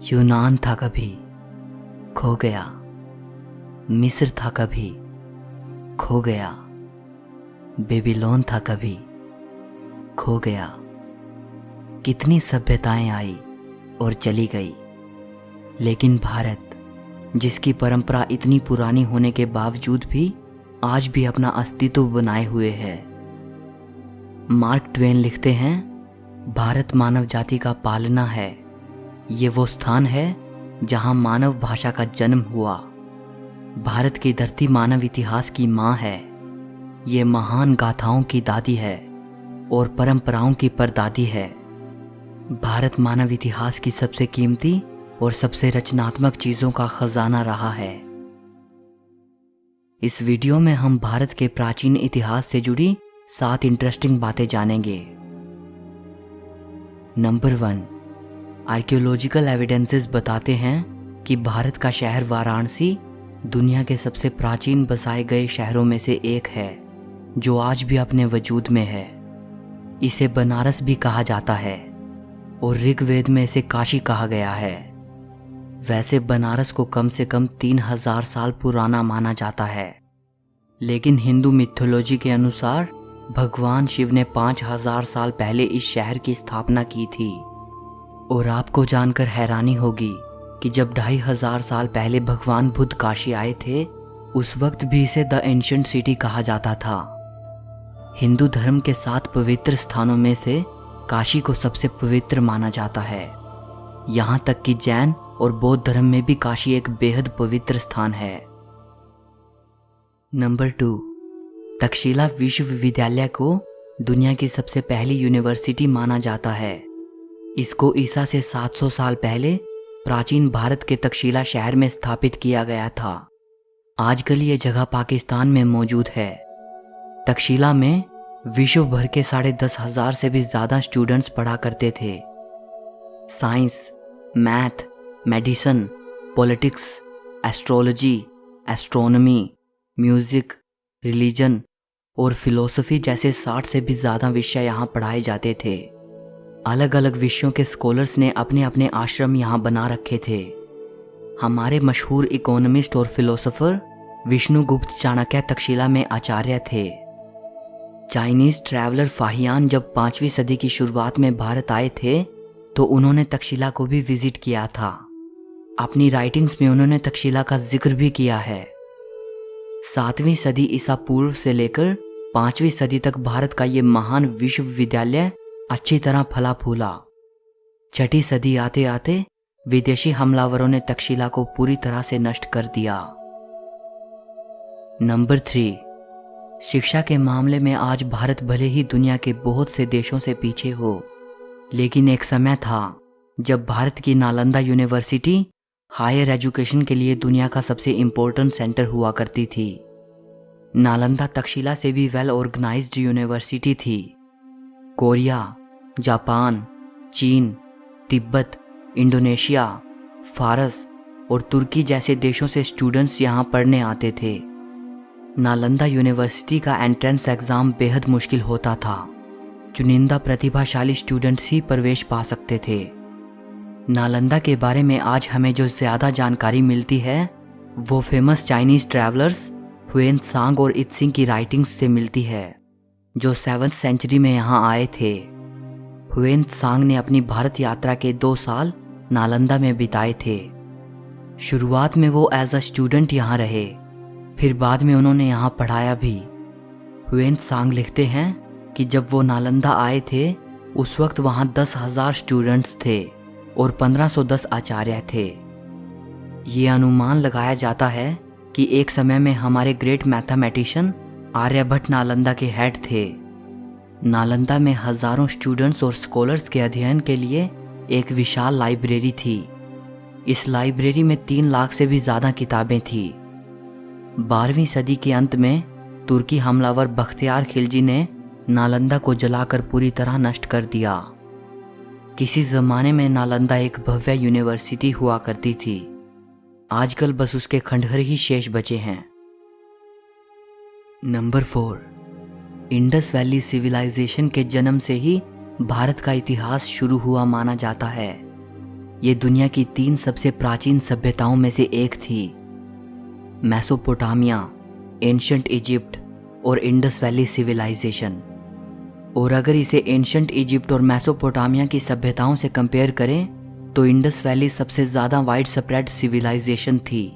यूनान था कभी, खो गया। मिस्र था कभी, खो गया। बेबीलोन था कभी, खो गया। कितनी सभ्यताएं आई और चली गई, लेकिन भारत, जिसकी परंपरा इतनी पुरानी होने के बावजूद भी आज भी अपना अस्तित्व बनाए हुए है। मार्क ट्वेन लिखते हैं, भारत मानव जाति का पालना है। ये वो स्थान है जहां मानव भाषा का जन्म हुआ। भारत की धरती मानव इतिहास की माँ है। ये महान गाथाओं की दादी है और परंपराओं की परदादी है। भारत मानव इतिहास की सबसे कीमती और सबसे रचनात्मक चीजों का खजाना रहा है। इस वीडियो में हम भारत के प्राचीन इतिहास से जुड़ी 7 इंटरेस्टिंग बातें जानेंगे। नंबर 1, आर्कियोलॉजिकल एविडेंसेस बताते हैं कि भारत का शहर वाराणसी दुनिया के सबसे प्राचीन बसाए गए शहरों में से एक है, जो आज भी अपने वजूद में है। इसे बनारस भी कहा जाता है और ऋग्वेद में इसे काशी कहा गया है। वैसे बनारस को कम से कम 3000 साल पुराना माना जाता है, लेकिन हिंदू मिथोलॉजी के अनुसार भगवान शिव ने 5000 साल पहले इस शहर की स्थापना की थी। और आपको जानकर हैरानी होगी कि जब 2500 साल पहले भगवान बुद्ध काशी आए थे, उस वक्त भी इसे द एंशिएंट सिटी कहा जाता था। हिंदू धर्म के 7 पवित्र स्थानों में से काशी को सबसे पवित्र माना जाता है। यहाँ तक कि जैन और बौद्ध धर्म में भी काशी एक बेहद पवित्र स्थान है। नंबर 2, तक्षशिला विश्वविद्यालय को दुनिया की सबसे पहली यूनिवर्सिटी माना जाता है। इसको ईसा से 700 साल पहले प्राचीन भारत के तक्षशिला शहर में स्थापित किया गया था। आजकल ये जगह पाकिस्तान में मौजूद है। तक्षशिला में विश्व भर के 10,500 से भी ज़्यादा स्टूडेंट्स पढ़ा करते थे। Science, math, medicine, politics, astrology, astronomy, music, religion और फिलोसफी जैसे 60 से भी ज़्यादा विषय यहाँ पढ़ाए जाते थे। अलग अलग विषयों के स्कॉलर्स ने अपने अपने आश्रम यहाँ बना रखे थे। हमारे मशहूर इकोनॉमिस्ट और फिलोसोफर विष्णुगुप्त चाणक्य तक्षशिला में आचार्य थे। चाइनीज ट्रैवलर फाहियान जब 5वीं सदी की शुरुआत में भारत आए थे, तो उन्होंने तक्षशिला को भी विजिट किया था। अपनी राइटिंग्स में उन्होंने तक्षशिला का जिक्र भी किया है। 7वीं सदी ईसा पूर्व से लेकर 5वीं सदी तक भारत का ये महान विश्वविद्यालय अच्छी तरह फला फूला। 6ठी सदी आते आते विदेशी हमलावरों ने तक्षशिला को पूरी तरह से नष्ट कर दिया। नंबर 3, शिक्षा के मामले में आज भारत भले ही दुनिया के बहुत से देशों से पीछे हो, लेकिन एक समय था जब भारत की नालंदा यूनिवर्सिटी हायर एजुकेशन के लिए दुनिया का सबसे इम्पोर्टेंट सेंटर हुआ करती थी। नालंदा तक्षशिला से भी वेल ऑर्गेनाइज्ड यूनिवर्सिटी थी। कोरिया, जापान, चीन, तिब्बत, इंडोनेशिया, फारस और तुर्की जैसे देशों से स्टूडेंट्स यहाँ पढ़ने आते थे। नालंदा यूनिवर्सिटी का एंट्रेंस एग्ज़ाम बेहद मुश्किल होता था। चुनिंदा प्रतिभाशाली स्टूडेंट्स ही प्रवेश पा सकते थे। नालंदा के बारे में आज हमें जो ज़्यादा जानकारी मिलती है, वो famous Chinese travellers when Tsang और इत्सिंग की राइटिंग्स से मिलती है, जो 7वीं सेंचुरी में यहाँ आए थे। हुएन त्सांग ने अपनी भारत यात्रा के 2 साल नालंदा में बिताए थे। शुरुआत में वो एज अ स्टूडेंट यहाँ रहे, फिर बाद में उन्होंने यहाँ पढ़ाया भी। हुएन त्सांग लिखते हैं कि जब वो नालंदा आए थे, उस वक्त वहाँ 10,000 स्टूडेंट्स थे और 1510 आचार्य थे। ये अनुमान लगाया जाता है कि एक समय में हमारे ग्रेट मैथमेटिशियन आर्यभट्ट नालंदा के हेड थे। नालंदा में हजारों स्टूडेंट्स और स्कॉलर्स के अध्ययन के लिए एक विशाल लाइब्रेरी थी। इस लाइब्रेरी में 3 लाख से भी ज़्यादा किताबें थीं। 12वीं सदी के अंत में तुर्की हमलावर बख्तियार खिलजी ने नालंदा को जलाकर पूरी तरह नष्ट कर दिया। किसी ज़माने में नालंदा एक भव्य यूनिवर्सिटी हुआ करती थी। आजकल बस उसके खंडहर ही शेष बचे हैं। नंबर 4, इंडस वैली सिविलाइजेशन के जन्म से ही भारत का इतिहास शुरू हुआ माना जाता है। ये दुनिया की 3 सबसे प्राचीन सभ्यताओं में से एक थी, मेसोपोटामिया, एंशिएंट इजिप्ट और इंडस वैली सिविलाइजेशन। और अगर इसे एंशिएंट इजिप्ट और मेसोपोटामिया की सभ्यताओं से कंपेयर करें तो इंडस वैली सबसे ज़्यादा वाइड स्प्रेड सिविलाइजेशन थी।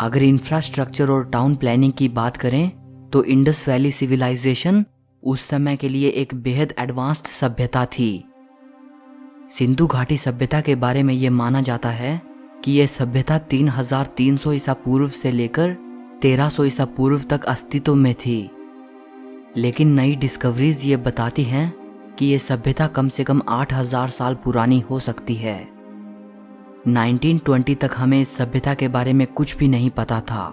अगर इंफ्रास्ट्रक्चर और टाउन प्लानिंग की बात करें तो इंडस वैली सिविलाइजेशन उस समय के लिए एक बेहद एडवांस्ड सभ्यता थी। सिंधु घाटी सभ्यता के बारे में ये माना जाता है कि यह सभ्यता 3300 ईसा पूर्व से लेकर 1300 ईसा पूर्व तक अस्तित्व में थी। लेकिन नई डिस्कवरीज ये बताती हैं कि यह सभ्यता कम से कम 8000 साल पुरानी हो सकती है। 1920 तक हमें इस सभ्यता के बारे में कुछ भी नहीं पता था।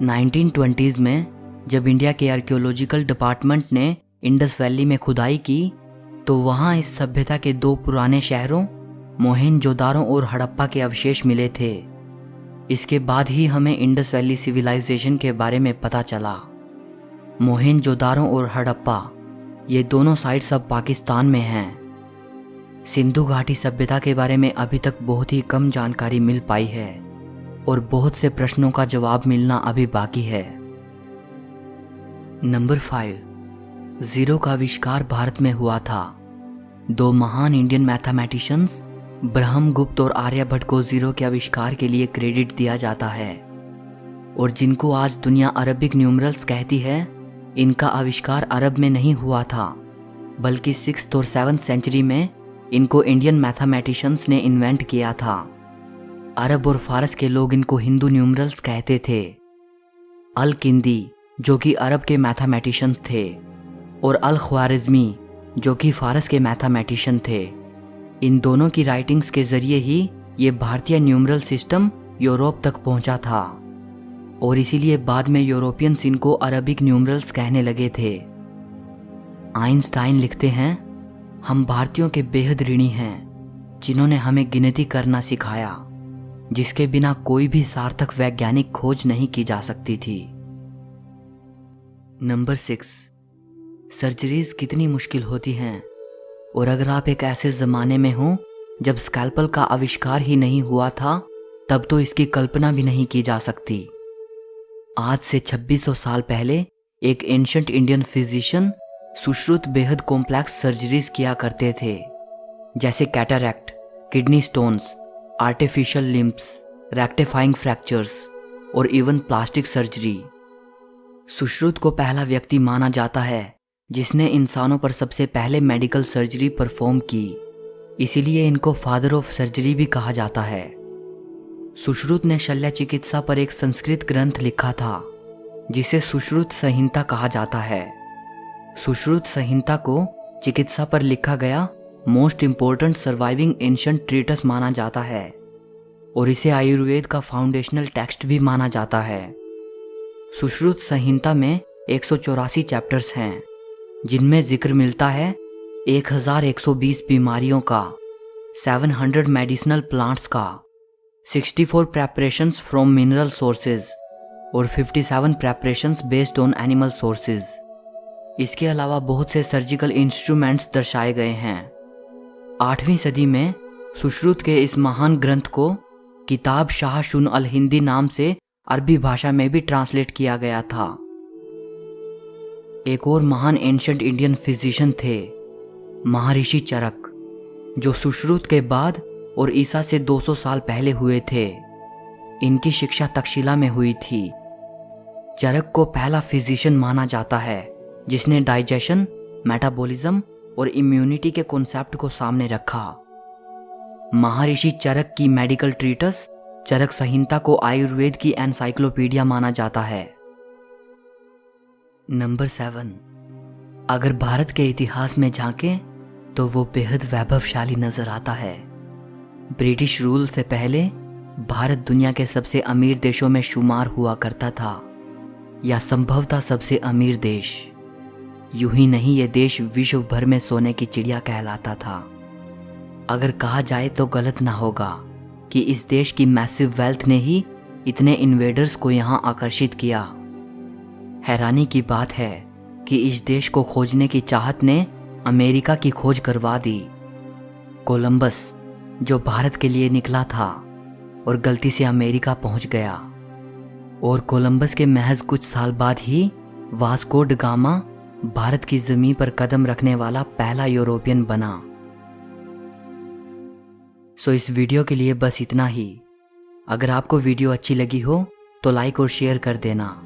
1920s में जब इंडिया के आर्कियोलॉजिकल डिपार्टमेंट ने इंडस वैली में खुदाई की तो वहाँ इस सभ्यता के 2 पुराने शहरों मोहेंजोदारो और हड़प्पा के अवशेष मिले थे। इसके बाद ही हमें इंडस वैली सिविलाइजेशन के बारे में पता चला। मोहेंजोदारो और हड़प्पा ये दोनों साइट्स अब पाकिस्तान में हैं। सिंधु घाटी सभ्यता के बारे में अभी तक बहुत ही कम जानकारी मिल पाई है और बहुत से प्रश्नों का जवाब मिलना अभी बाकी है। नंबर 5, जीरो का आविष्कार भारत में हुआ था। 2 महान इंडियन मैथमेटिशियंस ब्रह्मगुप्त और आर्यभट्ट को जीरो के आविष्कार के लिए क्रेडिट दिया जाता है और जिनको आज दुनिया अरबिक न्यूमरल्स कहती है, इनका आविष्कार अरब में नहीं हुआ था बल्कि 6th और 7th सेंचुरी में इनको इंडियन मैथमेटिशियंस ने इन्वेंट किया था। अरब और फारस के लोग इनको हिंदू न्यूमरल्स कहते थे। अल किंदी जो कि अरब के मैथमेटिशियन थे और अल ख्वारिज़मी जो कि फारस के मैथमेटिशियन थे। इन दोनों की राइटिंग्स के जरिए ही ये भारतीय न्यूमरल सिस्टम यूरोप तक पहुंचा था और इसीलिए बाद में यूरोपियंस इनको अरबिक न्यूमरल्स कहने लगे थे। आइंस्टाइन लिखते हैं, हम भारतीयों के बेहद ऋणी हैं जिन्होंने हमें गिनती करना सिखाया, जिसके बिना कोई भी सार्थक वैज्ञानिक खोज नहीं की जा सकती थी। नंबर 6, सर्जरीज कितनी मुश्किल होती हैं और अगर आप एक ऐसे ज़माने में हो जब स्कैल्पल का आविष्कार ही नहीं हुआ था तब तो इसकी कल्पना भी नहीं की जा सकती। आज से 2600 साल पहले एक एंशिएंट इंडियन फिजिशियन सुश्रुत बेहद कॉम्प्लेक्स सर्जरीज किया करते थे, जैसे cataract, kidney stones, artificial limbs, rectifying fractures और इवन प्लास्टिक सर्जरी। सुश्रुत को पहला व्यक्ति माना जाता है जिसने इंसानों पर सबसे पहले मेडिकल सर्जरी परफॉर्म की, इसीलिए इनको फादर ऑफ सर्जरी भी कहा जाता है। सुश्रुत ने शल्य चिकित्सा पर एक संस्कृत ग्रंथ लिखा था जिसे सुश्रुत संहिता कहा जाता है। सुश्रुत संहिता को चिकित्सा पर लिखा गया most important surviving ancient treatise माना जाता है और इसे आयुर्वेद का फाउंडेशनल टेक्स्ट भी माना जाता है। सुश्रुत संहिता में 184 चैप्टर्स हैं जिनमें जिक्र मिलता है 1120 बीमारियों का, 700 मेडिसिनल प्लांट्स का, 64 प्रेपरेशंस फ्रॉम मिनरल सोर्सेज और 57 preparations based on animal sources. इसके अलावा बहुत से सर्जिकल इंस्ट्रूमेंट्स दर्शाए गए हैं। 8वीं सदी में सुश्रुत के इस महान ग्रंथ को किताब शाह शुन अल हिंदी नाम से अरबी भाषा में भी ट्रांसलेट किया गया था। एक और महान एंशिएंट इंडियन फिजिशियन थे महर्षि चरक, जो सुश्रुत के बाद और ईसा से 200 साल पहले हुए थे। इनकी शिक्षा तक्षशिला में हुई थी। चरक को पहला फिजिशियन माना जाता है जिसने डाइजेशन, मेटाबॉलिज्म और इम्यूनिटी के कॉन्सेप्ट को सामने रखा। महर्षि चरक की मेडिकल ट्रीटस चरक संहिता को आयुर्वेद की एनसाइक्लोपीडिया माना जाता है। नंबर 7, अगर भारत के इतिहास में झांकें तो वो बेहद वैभवशाली नजर आता है। ब्रिटिश रूल से पहले भारत दुनिया के सबसे अमीर देशों में शुमार हुआ करता था, या संभवतः सबसे अमीर देश। यूं ही नहीं, ये देश विश्व भर में सोने की चिड़िया कहलाता था। अगर कहा जाए तो गलत ना होगा कि इस देश की मैसिव वेल्थ ने ही इतने इन्वेडर्स को यहां आकर्षित किया। हैरानी की बात है कि इस देश को खोजने की चाहत ने अमेरिका की खोज करवा दी। कोलंबस जो भारत के लिए निकला था और गलती से अमेरिका पहुंच गया। और कोलंबस के महज कुछ साल बाद ही वास्को ड गामा भारत की जमीन पर कदम रखने वाला पहला यूरोपियन बना। सो इस वीडियो के लिए बस इतना ही। अगर आपको वीडियो अच्छी लगी हो तो लाइक और शेयर कर देना।